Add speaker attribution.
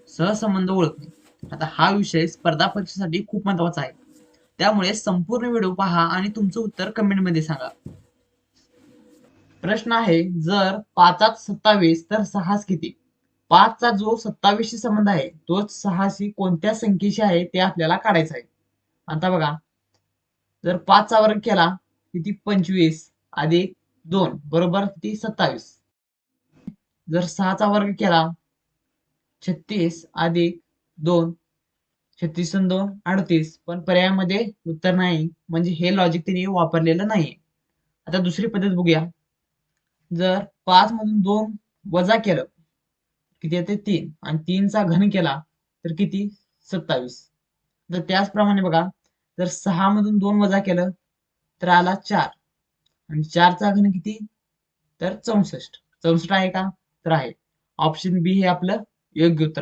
Speaker 1: सहसंबंध ओळखणे. आता हा विषय स्पर्धा परीक्षेसाठी खूप महत्वाचा आहे. त्यामुळे संपूर्ण व्हिडिओ पहा आणि तुमचं उत्तर कमेंटमध्ये सांगा. प्रश्न आहे, जर 5ात 27 तर 6 किती? 5चा जो 27 शी संबंध आहे तोच 6शी कोणत्या संख्येशी आहे ते आपल्याला काढायचं आहे. आता बघा, जर 5चा वर्ग केला किती 25 अधिक 2 बरोबर किती 27. जर 6चा वर्ग केला 36 अधिक 2 36 आणि 2 38, पण पर्यायामध्ये उत्तर नाही, म्हणजे हे लॉजिक त्यांनी वापरलेलं नाही. आता दुसरी पद्धत बघूया. जर 5 मधून 2 वजा केलं किती येते 3 आणि 3चा घन केला तर किती 27. तर त्याचप्रमाणे बघा, जर 6 मधून 2 वजा केलं तर आला 4 आणि 4चा घन किती तर 64. 64 आहे का? तर आहे. ऑप्शन बी हे आपलं योग्य उत्तर